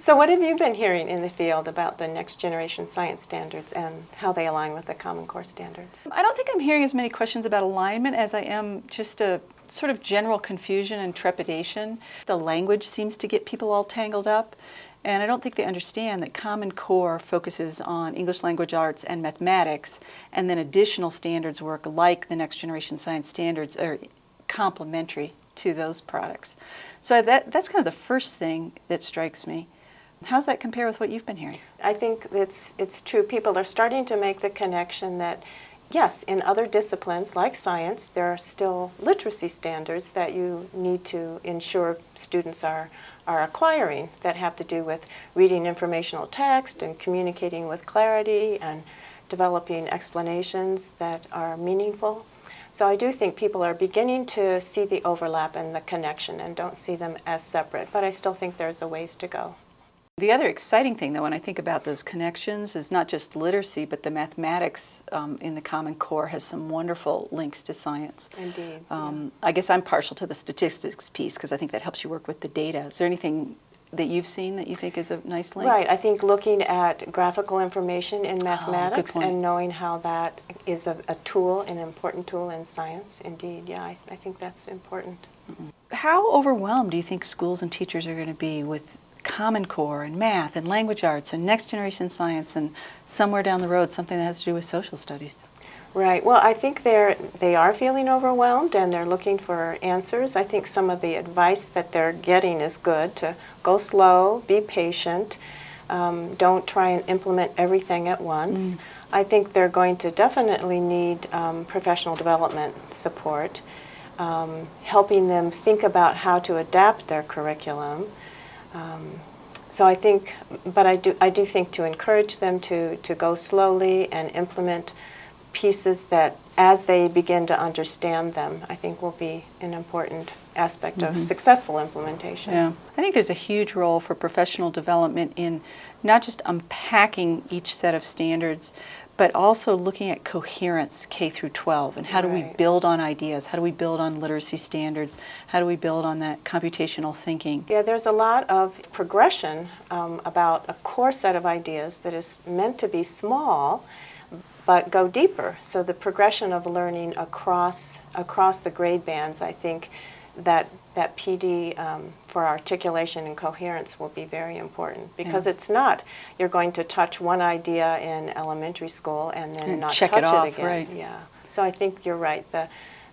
So what have you been hearing in the field about the next generation science standards and how they align with the Common Core standards? I don't think I'm hearing as many questions about alignment as I am just a sort of general confusion and trepidation. The language seems to get people all tangled up, and I don't think they understand that Common Core focuses on English language arts and mathematics, and then additional standards work like the next generation science standards are complementary to those products. So that's kind of the first thing that strikes me. How does that compare with what you've been hearing? I think it's true. People are starting to make the connection that, yes, in other disciplines like science, there are still literacy standards that you need to ensure students are acquiring that have to do with reading informational text and communicating with clarity and developing explanations that are meaningful. So I do think people are beginning to see the overlap and the connection and don't see them as separate, but I still think there's a ways to go. The other exciting thing, though, when I think about those connections is not just literacy, but the mathematics in the Common Core has some wonderful links to science. Indeed. I guess I'm partial to the statistics piece because I think that helps you work with the data. Is there anything that you've seen that you think is a nice link? Right. I think looking at graphical information in mathematics good point. and knowing how that is a tool, an important tool in science, indeed. Yeah, I think that's important. Mm-hmm. How overwhelmed do you think schools and teachers are going to be with Common Core and math and language arts and next generation science and somewhere down the road something that has to do with social studies? Right. Well, I think they are feeling overwhelmed and they're looking for answers. I think some of the advice that they're getting is good, to go slow, be patient, don't try and implement everything at once. I think they're going to definitely need professional development support, helping them think about how to adapt their curriculum. So I think, but I do think to encourage them to go slowly and implement pieces that, as they begin to understand them, I think will be an important aspect of successful implementation. Yeah, I think there's a huge role for professional development in not just unpacking each set of standards, but also looking at coherence K through 12 and how do we build on ideas, how do we build on literacy standards, how do we build on that computational thinking. Yeah, there's a lot of progression about a core set of ideas that is meant to be small but go deeper. So the progression of learning across the grade bands, I think that PD for articulation and coherence will be very important, because it's not you're going to touch one idea in elementary school and then not touch it again. Right. Yeah. So I think you're right.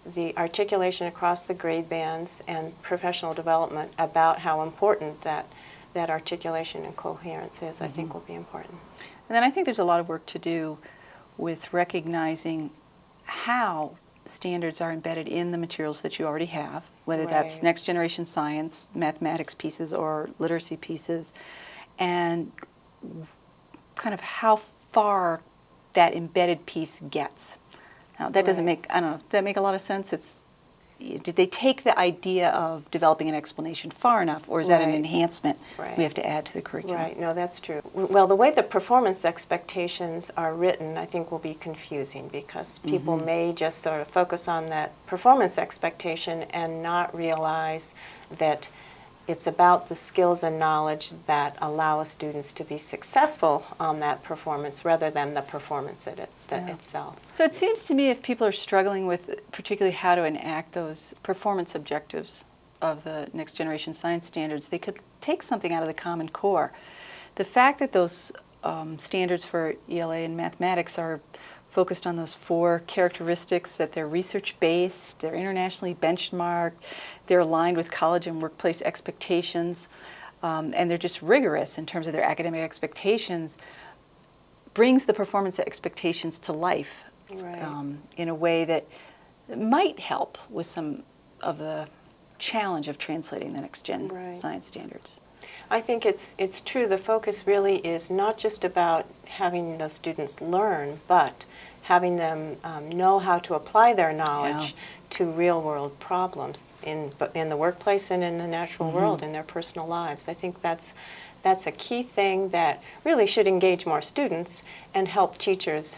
The articulation across the grade bands and professional development about how important that articulation and coherence is, I think will be important. And then I think there's a lot of work to do with recognizing how standards are embedded in the materials that you already have, whether that's next generation science, mathematics pieces, or literacy pieces, and kind of how far that embedded piece gets. Now, that doesn't make, I don't know, does that make a lot of sense? Did they take the idea of developing an explanation far enough, or is that an enhancement we have to add to the curriculum? Right, no, that's true. Well, the way the performance expectations are written, I think, will be confusing, because people may just sort of focus on that performance expectation and not realize that it's about the skills and knowledge that allow students to be successful on that performance rather than the performance itself. So it seems to me if people are struggling with particularly how to enact those performance objectives of the next generation science standards, they could take something out of the Common Core. The fact that those standards for ELA and mathematics are focused on those 4 characteristics, that they're research-based, they're internationally benchmarked, they're aligned with college and workplace expectations, and they're just rigorous in terms of their academic expectations, brings the performance expectations to life in a way that might help with some of the challenge of translating the next gen science standards. I think it's true. The focus really is not just about having the students learn, but having them know how to apply their knowledge to real-world problems in the workplace and in the natural world, in their personal lives. I think that's a key thing that really should engage more students and help teachers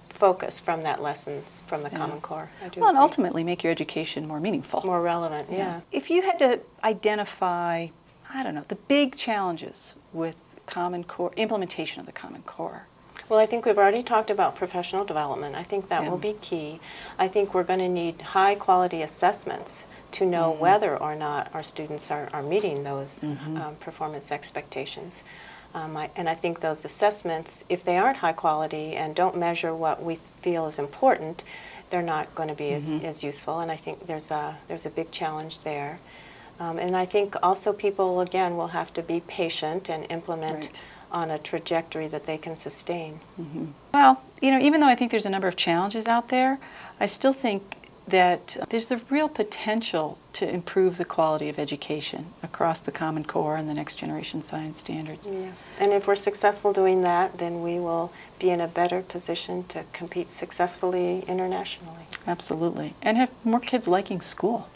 focus from that lessons from the Common Core. Well, and ultimately make your education more meaningful. More relevant, If you had to identify, I don't know, the big challenges with Common Core, implementation of the Common Core? Well, I think we've already talked about professional development. I think that Yeah. will be key. I think we're going to need high-quality assessments to know whether or not our students are meeting those performance expectations. And I think those assessments, if they aren't high quality and don't measure what we feel is important, they're not going to be as useful. And I think there's a big challenge there. And I think also people, again, will have to be patient and implement Right. on a trajectory that they can sustain. Well, you know, even though I think there's a number of challenges out there, I still think that there's the real potential to improve the quality of education across the Common Core and the next generation science standards. Yes. And if we're successful doing that, then we will be in a better position to compete successfully internationally. Absolutely. And have more kids liking school.